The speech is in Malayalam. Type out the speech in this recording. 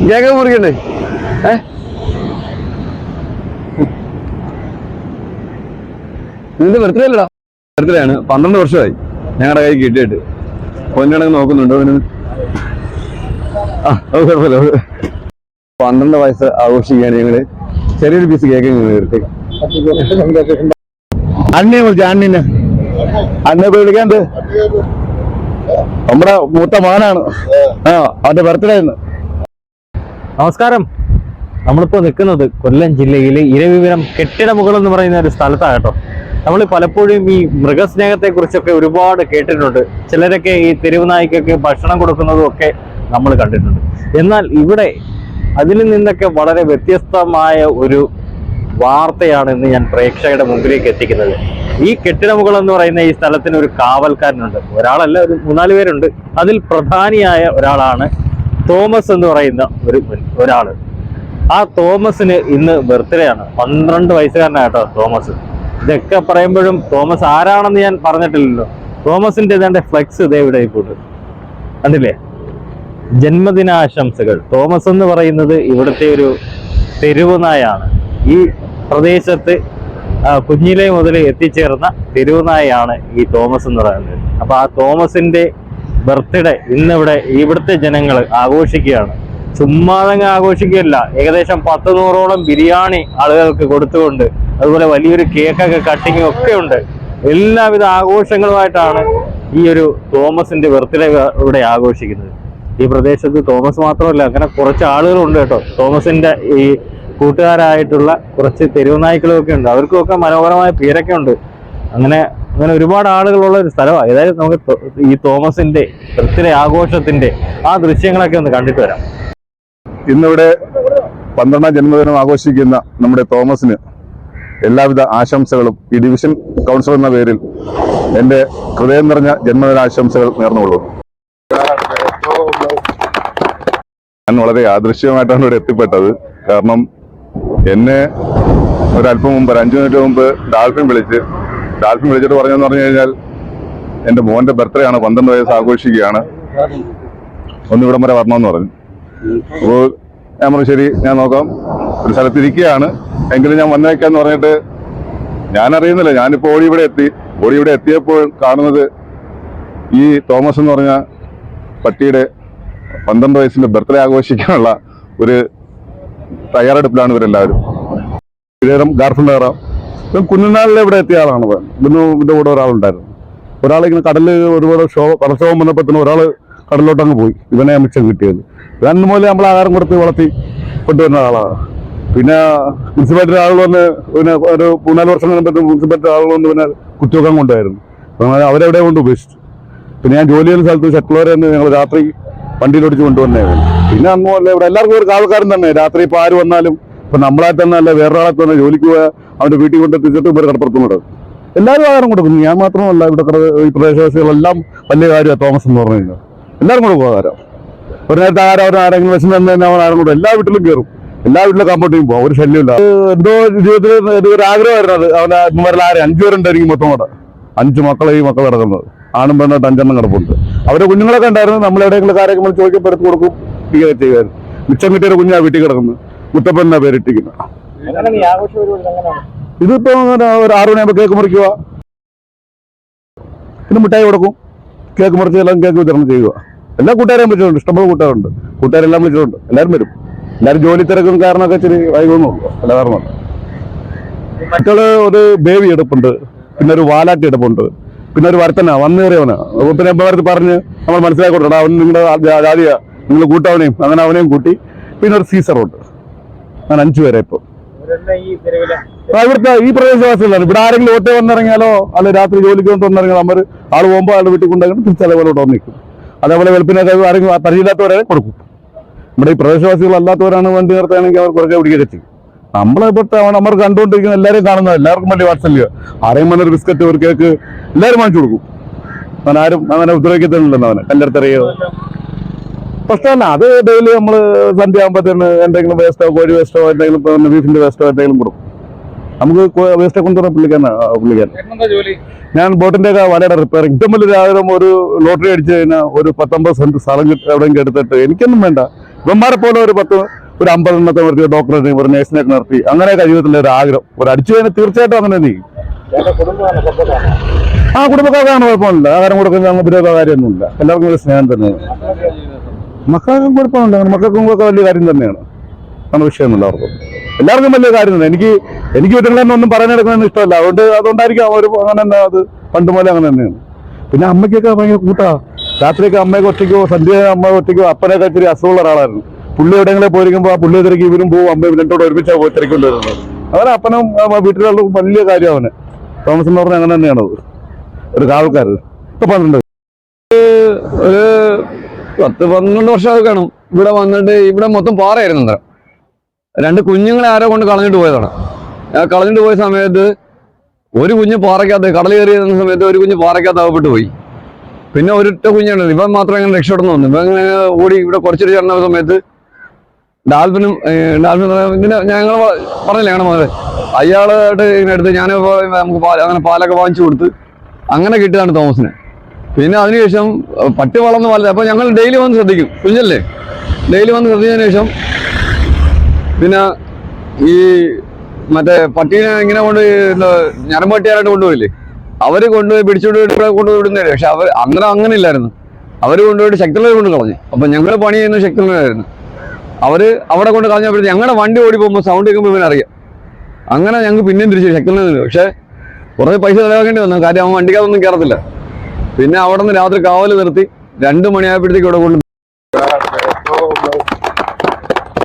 കേക്ക് മുറിക്കണ്ടേ? നിന്റെ ബർത്ത്ഡേ അല്ലടാ? ബർത്ത്ഡേ ആണ്. 12 വർഷമായി ഞങ്ങളുടെ കൈ കിട്ടിയിട്ട്. പൊന്നണങ്ങ് നോക്കുന്നുണ്ടോ? 12 വയസ്സ് ആഘോഷിക്കാൻ ഞങ്ങള് ചെറിയൊരു പീസ് കേക്ക് എടുത്ത് അന്നെ വിളിച്ചു. അന്നെ വിളിക്കാണ്ട് നമ്മുടെ മൂത്ത മോനാണ്. അവന്റെ ബർത്ത്ഡേ ആണ്. നമസ്കാരം. നമ്മളിപ്പോൾ നിൽക്കുന്നത് കൊല്ലം ജില്ലയിലെ ഇരവിപുരം കെട്ടിടമുകൾ എന്ന് പറയുന്ന ഒരു സ്ഥലത്താണ് കേട്ടോ. നമ്മൾ പലപ്പോഴും ഈ മൃഗസ്നേഹത്തെ കുറിച്ചൊക്കെ ഒരുപാട് കേട്ടിട്ടുണ്ട്. ചിലരൊക്കെ ഈ തെരുവ് നായ്ക്കൊക്കെ ഭക്ഷണം കൊടുക്കുന്നതും ഒക്കെ നമ്മൾ കണ്ടിട്ടുണ്ട്. എന്നാൽ ഇവിടെ അതിൽ നിന്നൊക്കെ വളരെ വ്യത്യസ്തമായ ഒരു വാർത്തയാണ് ഇന്ന് ഞാൻ പ്രേക്ഷകരുടെ മുമ്പിലേക്ക് എത്തിക്കുന്നത്. ഈ കെട്ടിടമുകൾ എന്ന് പറയുന്ന ഈ സ്ഥലത്തിന് ഒരു കാവൽക്കാരനുണ്ട്. ഒരാളല്ല, ഒരു 3-4 പേരുണ്ട്. അതിൽ പ്രധാനിയായ ഒരാളാണ് തോമസ് എന്ന് പറയുന്ന ഒരാള്. ആ തോമസിന് ഇന്ന് ബർത്ത്ഡേ ആണ്. 12 വയസ്സുകാരനാട്ടോ തോമസ്. ഇതൊക്കെ പറയുമ്പോഴും തോമസ് ആരാണെന്ന് ഞാൻ പറഞ്ഞിട്ടില്ലല്ലോ. തോമസിന്റെ ഇതാണ്ട് ഫ്ലെക്സ് ഇതേ ഇവിടെ പോയിട്ട് കണ്ടില്ലേ? ജന്മദിനാശംസകൾ. തോമസ് എന്ന് പറയുന്നത് ഇവിടുത്തെ ഒരു തെരുവ് നായാണ്. ഈ പ്രദേശത്ത് കുഞ്ഞിലെ മുതൽ എത്തിച്ചേർന്ന തെരുവ് നായാണ് ഈ തോമസ് എന്ന് പറയുന്നത്. അപ്പൊ ആ തോമസിന്റെ ബർത്ത്ഡേ ഇന്നിവിടെ ഇവിടുത്തെ ജനങ്ങൾ ആഘോഷിക്കുകയാണ്. ചുമ്മാതങ്ങ് ആഘോഷിക്കുകയല്ല, ഏകദേശം 10-100ഓളം ബിരിയാണി ആളുകൾക്ക് കൊടുത്തുകൊണ്ട്, അതുപോലെ വലിയൊരു കേക്കൊക്കെ കട്ടിങ്ങും ഒക്കെ ഉണ്ട്. എല്ലാവിധ ആഘോഷങ്ങളുമായിട്ടാണ് ഈ ഒരു തോമസിന്റെ ബർത്ത്ഡേ ഇവിടെ ആഘോഷിക്കുന്നത്. ഈ പ്രദേശത്ത് തോമസ് മാത്രമല്ല, അങ്ങനെ കുറച്ച് ആളുകളുണ്ട് കേട്ടോ. തോമസിന്റെ ഈ കൂട്ടുകാരായിട്ടുള്ള കുറച്ച് തെരുവ് നായ്ക്കളും ഒക്കെ ഉണ്ട്. അവർക്കൊക്കെ മനോഹരമായ പേരൊക്കെ ഉണ്ട്. അങ്ങനെ ഒരുപാട് ആളുകളുള്ള ഒരു സ്ഥലമാണ്. ഏതായാലും നമുക്ക് ഈ തോമസിന്റെ ബർത്ത്ഡേ ആഘോഷത്തിന്റെ ആ ദൃശ്യങ്ങളൊക്കെ ഒന്ന് കണ്ടിട്ട് വരാം. ഇന്നിവിടെ 12ാം ജന്മദിനം ആഘോഷിക്കുന്ന നമ്മുടെ തോമസിന് എല്ലാവിധ ആശംസകളും ഈ ഡിവിഷൻ കൗൺസിലർ എന്ന പേരിൽ എൻ്റെ ഹൃദയം നിറഞ്ഞ ജന്മദിനാശംസകൾ നേർന്നുകൊള്ളുന്നു. ഞാൻ വളരെ യാദൃശ്യമായിട്ടാണ് ഇവിടെ എത്തിപ്പെട്ടത്. കാരണം എന്നെ ഒരല്പം മുമ്പ്, 5 മിനിറ്റ് മുമ്പ് ഡാൽഫിൻ വിളിച്ചിട്ട് പറഞ്ഞെന്ന് പറഞ്ഞു കഴിഞ്ഞാൽ എൻ്റെ മോന്റെ ബർത്ത്ഡേ ആണ്, 12 വയസ്സ് ആഘോഷിക്കുകയാണ്, ഒന്നിവിടം വരെ വരണമെന്ന് പറഞ്ഞു. അപ്പോൾ ഞാൻ പറഞ്ഞു ശരി, ഞാൻ നോക്കാം, ഒരു സ്ഥലത്തിരിക്കുകയാണ്, എങ്കിലും ഞാൻ വന്നേക്കാന്ന് പറഞ്ഞിട്ട് ഞാൻ അറിയുന്നില്ല. ഞാനിപ്പോൾ ഓടി ഇവിടെ എത്തിയപ്പോൾ കാണുന്നത് ഈ തോമസ് എന്ന് പറഞ്ഞ പട്ടിയുടെ 12 വയസ്സിന്റെ ബർത്ത്ഡേ ആഘോഷിക്കാനുള്ള ഒരു തയ്യാറെടുപ്പിലാണ് ഇവരെല്ലാവരും. ഇതേരം ഗാർഫിൽ കയറാം. കുഞ്ഞുനാളിൽ ഇവിടെ എത്തിയ ആളാണ്. ഇതിന്റെ കൂടെ ഒരാളുണ്ടായിരുന്നു. ഒരാളിങ്ങനെ കടലിൽ ഒരുപാട് കടൽക്ഷോഭം വന്നപ്പോഴത്തേനും ഒരാൾ കടലിലോട്ട് അങ്ങ് പോയി. ഇവനെ മിച്ചം കിട്ടിയത്. അന്ന് മൂലം നമ്മൾ ആഹാരം കൊടുത്ത് വളർത്തി കൊണ്ടുവരുന്ന ആളാണ്. പിന്നെ മുനിസിപ്പാലിറ്റി ആളുകൾ വന്ന് പിന്നെ ഒരു 3-4 വർഷം കഴിയുമ്പോഴത്തേക്കും മുനിസിപ്പാലിറ്റി ആളുകൾ വന്ന് പിന്നെ കുത്തിവെക്കാൻ കൊണ്ടുപോയിരുന്നു. അവരെവിടെ കൊണ്ട് ഉപേക്ഷിച്ചു. പിന്നെ ഞാൻ ജോലി ചെയ്യുന്ന സ്ഥലത്ത് ഷട്ടിൽ ഞങ്ങൾ രാത്രി വണ്ടിയിലോടിച്ച് കൊണ്ടുവന്നായിരുന്നു. പിന്നെ അന്നുമല്ല ഇവിടെ എല്ലാവർക്കും ഒരു കാവൽക്കാരൻ തന്നെ. രാത്രി ഇപ്പോൾ ആര് വന്നാലും, ഇപ്പൊ നമ്മളെ തന്നെ അല്ല വേറൊരാളെ തന്നെ ജോലിക്ക് പോയാൽ അവന്റെ വീട്ടിൽ കൊണ്ടെത്തിച്ചിട്ട് ഇവർ കടപ്പുറത്തും എല്ലാവരും ആഹാരം കൊടുക്കുന്നു. ഞാൻ മാത്രമല്ല, ഇവിടെ ഈ പ്രദേശവാസികളെല്ലാം വലിയ കാര്യമാണ്. തോമസ് എന്ന് പറഞ്ഞു കഴിഞ്ഞാൽ എല്ലാവരും കൂടെ ആഹാരം. ഒരു നേരത്തെ ആരെങ്കിലും വിഷം തന്നെ അവൻ ആരും കൂടെ എല്ലാ വീട്ടിലും കയറും, എല്ലാ വീട്ടിലും കമ്പോട്ടിയും പോകും, ഒരു ശല്യമില്ല. എന്തോ ജീവിതത്തിൽ ഒരു ആഗ്രഹമായിരുന്നു അത്. അവന്റെ ഇവരെല്ലാം 5 പേരുണ്ടായിരിക്കും മൊത്തം കൂടെ. 5 മക്കളെ ഈ മക്കൾ കിടക്കുന്നത്, ആണും പെണ്ണായിട്ട് 5 എണ്ണം കിടപ്പുണ്ട്. അവരുടെ കുഞ്ഞുങ്ങളൊക്കെ ഉണ്ടായിരുന്നു. നമ്മൾ എവിടെയെങ്കിലും കാര്യങ്ങൾ ചോദിക്കുമ്പോൾ എടുത്ത് കൊടുക്കും, ഇതൊക്കെ ചെയ്യുമായിരുന്നു. മിച്ചം കിട്ടിയൊരു കുഞ്ഞാ വീട്ടിൽ കിടക്കുന്നത്. മുത്തപ്പനാ പേരിട്ടിരിക്കുന്നത്. ഇതിപ്പോ ഒരു 6 മണിയാകുമ്പോൾ കേക്ക് മുറിക്കുക, പിന്നെ മിഠായി കൊടുക്കും, കേക്ക് മുറിച്ച് എല്ലാം കേക്ക് വിതരണം ചെയ്യുക. എല്ലാ കൂട്ടുകാരെയും വിളിച്ചിട്ടുണ്ട്, ഇഷ്ടംപോലെ കൂട്ടുകാരുണ്ട്. കൂട്ടുകാരെല്ലാം വിളിച്ചിട്ടുണ്ട്. എല്ലാവരും വരും. എല്ലാവരും ജോലി തിരക്കും കാരണമൊക്കെ ഇച്ചിരി വൈകുന്നുള്ളൂ, അല്ല കാരണമല്ല. മക്കള് ഒരു ബേബി എടുപ്പുണ്ട്, പിന്നെ ഒരു വാലാട്ടി എടുപ്പുണ്ട്, പിന്നെ ഒരു വരുത്തനാ വന്നേറിയവനാ. പിന്നെ എപ്പോഴത്ത് പറഞ്ഞ് നമ്മൾ മനസ്സിലാക്കി കൊടുക്കണം, അവൻ നിങ്ങളുടെ ജാതിയാ, നിങ്ങൾ കൂട്ടവനെയും അങ്ങനെ അവനെയും കൂട്ടി. പിന്നെ ഒരു സീസറുണ്ട്. അങ്ങനെ 5 പേരെ ഇപ്പോൾ ഇവിടുത്തെ ഈ പ്രദേശവാസികളാണ്. ഇവിടെ ആരെങ്കിലും ഓട്ടോ വന്നിറങ്ങിയാലോ അല്ലെ രാത്രി ജോലിക്ക് കൊണ്ട് വന്നിറങ്ങിയാൽ നമ്മൾ ആൾ പോകുമ്പോൾ ആളുടെ വീട്ടിൽ കൊണ്ടുപോയി തിരിച്ചതേപോലെ വന്നിരിക്കും. അതേപോലെ വെളുപ്പിനൊക്കെ ആരെങ്കിലും പരിചയമില്ലാത്തവരെ കൊടുക്കും. നമ്മുടെ ഈ പ്രദേശവാസികളല്ലാത്തവരാണ് വണ്ടി നിർത്തുകയാണെങ്കിൽ അവർ കുറേ പിടിക്കുകയൊക്കെ ചെയ്യും. നമ്മളിപ്പോഴത്തെ നമ്മൾ കണ്ടുകൊണ്ടിരിക്കുന്ന എല്ലാവരെയും കാണുന്നത്, എല്ലാവർക്കും വലിയ വാത്സല്യം. ആരെയും വന്നൊരു ബിസ്ക്കറ്റ്, ഒരു കേക്ക് എല്ലാവരും വാങ്ങിച്ചു കൊടുക്കും. അങ്ങനെ ആരും അങ്ങനെ ഉപദ്രവിക്കത്തില്ലല്ലോ അവനെ കല്ലെടുത്തറിയോ. പ്രശ്നമല്ല, അത് ഡെയിലി നമ്മൾ സന്ധ്യ ആകുമ്പോഴത്തേന് എന്തെങ്കിലും വേസ്റ്റോ, കോഴി വേസ്റ്റോ, എന്തെങ്കിലും ബീഫിന്റെ വേസ്റ്റോ എന്തെങ്കിലും കൊടുക്കും. നമുക്ക് വേസ്റ്റെ കൊണ്ടുവരാൻ പുള്ളിക്കാൻ. ഞാൻ ബോട്ടിന്റെ ഒക്കെ വലയുടെ റിപ്പയറിംഗ്. ഏറ്റവും വലിയ രാവിലെ ഒരു ലോട്ടറി അടിച്ചു കഴിഞ്ഞാൽ ഒരു 19 സെന്റ് സ്ഥലം എവിടെയെങ്കിലും എടുത്തിട്ട് എനിക്കൊന്നും വേണ്ട, ഇവന്മാരെ പോലെ ഒരു 50 എണ്ണത്തെ നിർത്തി, ഡോക്ടറെ ഒരു നേഴ്സിനെയൊക്കെ നിർത്തി, അങ്ങനെയൊക്കെ ജീവിതത്തിന്റെ ഒരു ആഗ്രഹം. ഒരു അടിച്ചു കഴിഞ്ഞാൽ തീർച്ചയായിട്ടും അങ്ങനെ നീ ആ കുടുംബക്കാർക്കാണ് കുഴപ്പമില്ല. ആഹാരം കൊടുക്കുന്ന വിരോധ കാര്യമൊന്നുമില്ല. എല്ലാവർക്കും ഒരു സ്നേഹം തന്നെയാണ്. മക്കൾക്കും കുഴപ്പമില്ല. മക്കൾക്കും ഒക്കെ വലിയ കാര്യം തന്നെയാണ്. അങ്ങനെ വിഷയമൊന്നുമില്ല അവർക്ക്. എല്ലാവർക്കും വലിയ കാര്യം തന്നെ. എനിക്ക് വീട്ടുകളെന്നെ ഒന്നും പറയാനെടുക്കുന്നതെന്ന് ഇഷ്ടമല്ല. അതുകൊണ്ടായിരിക്കും അവർ അങ്ങനെ തന്നെ. അത് പണ്ട് പോലെ അങ്ങനെ തന്നെയാണ്. പിന്നെ അമ്മയ്ക്കൊക്കെ ഭയങ്കര കൂട്ടാ. രാത്രിയൊക്കെ അമ്മയൊക്കെ ഒറ്റയ്ക്കോ, സന്ധ്യ അമ്മ ഒറ്റയ്ക്കോ. അപ്പനൊക്കെ ഇത്തിരി അസുഖമുള്ള ഒരാളായിരുന്നു. പുള്ളി എവിടെയെങ്കിലും പോയിരിക്കുമ്പോൾ ആ പുള്ളിയെ തിരക്കി ഇവരും പോവും, അമ്മയും രണ്ടോടെ ഒരുമിച്ചാണ് പോയി തിരക്കൊണ്ടുവരുന്നത്. അവരെ അപ്പനും വീട്ടിലുള്ള വലിയ കാര്യം അവന്. തോമസ് എന്ന് പറഞ്ഞാൽ അങ്ങനെ തന്നെയാണത്. ഒരു കാവൽക്കാർ ഇപ്പൊ 12 ഒരു 10-12 വർഷമൊക്കെ കാണും. ഇവിടെ വന്നിട്ട് ഇവിടെ മൊത്തം പാറയായിരുന്നു അന്നേരം. 2 കുഞ്ഞുങ്ങളെ ആരോ കൊണ്ട് കളഞ്ഞിട്ട് പോയതാണ്. കളഞ്ഞിട്ട് പോയ സമയത്ത് ഒരു കുഞ്ഞ് പാറയ്ക്കകത്ത് കടൽ കയറി എന്ന സമയത്ത് ഒരു കുഞ്ഞ് പാറയ്ക്കകത്ത് അകപ്പെട്ട് പോയി. പിന്നെ ഒരൊറ്റ കുഞ്ഞുണ്ട്. ഇവൻ മാത്രം ഇങ്ങനെ രക്ഷപ്പെടുന്നു വന്നു. ഇവൻ ഇങ്ങനെ ഓടി ഇവിടെ കുറച്ചൊരു ചേർന്ന സമയത്ത് ഡാൽഫിൻ ഇതിനെ ഞങ്ങൾ പറഞ്ഞില്ലേ ഞങ്ങളുടെ മകള് അയാളായിട്ട് ഇങ്ങനെ എടുത്ത് ഞാൻ നമുക്ക് അങ്ങനെ പാലൊക്കെ വാങ്ങിച്ചു കൊടുത്ത് അങ്ങനെ കിട്ടിയതാണ് തോമസിന്. പിന്നെ അതിനുശേഷം പട്ടി വളർന്ന് പാലത്. അപ്പൊ ഞങ്ങൾ ഡെയിലി വന്ന് ശ്രദ്ധിക്കും. കുഞ്ഞല്ലേ, ഡെയിലി വന്ന് ശ്രദ്ധിച്ചതിന് ശേഷം പിന്നെ ഈ മറ്റേ പട്ടീനെ ഇങ്ങനെ കൊണ്ട് ഞരമ്പ് പട്ടിയാരായിട്ട് കൊണ്ടുപോയില്ലേ, അവര് കൊണ്ടുപോയി പിടിച്ചോണ്ട് ഇവിടെ കൊണ്ടുപോയി വിടുന്നേ. പക്ഷെ അവർ അന്നേരം അങ്ങനെ ഇല്ലായിരുന്നു. അവര് കൊണ്ടുപോയിട്ട് ശക്തിയുള്ളവർ കൊണ്ട് കളഞ്ഞു. അപ്പൊ ഞങ്ങൾ പണി ചെയ്യുന്ന ശക്തിയുള്ളവരായിരുന്നു. അവര് അവിടെ കൊണ്ട് കളഞ്ഞപ്പോഴത്തേക്ക് ഞങ്ങളുടെ വണ്ടി ഓടി പോകുമ്പോൾ സൗണ്ട് കേൾക്കുമ്പോൾ ഇവനറിയാം. അങ്ങനെ ഞങ്ങൾക്ക് പിന്നെയും തിരിച്ചു ശക്തിയുള്ളവർ. പക്ഷെ കുറേ പൈസ ചിലവാക്കേണ്ടി വന്നു. കാര്യം അവൻ വണ്ടിക്കകത്തൊന്നും കയറത്തില്ല. പിന്നെ അവിടെ നിന്ന് രാത്രി കാവല് നിർത്തി 2 മണിയായപ്പോഴത്തേക്ക് ഇവിടെ കൊണ്ട്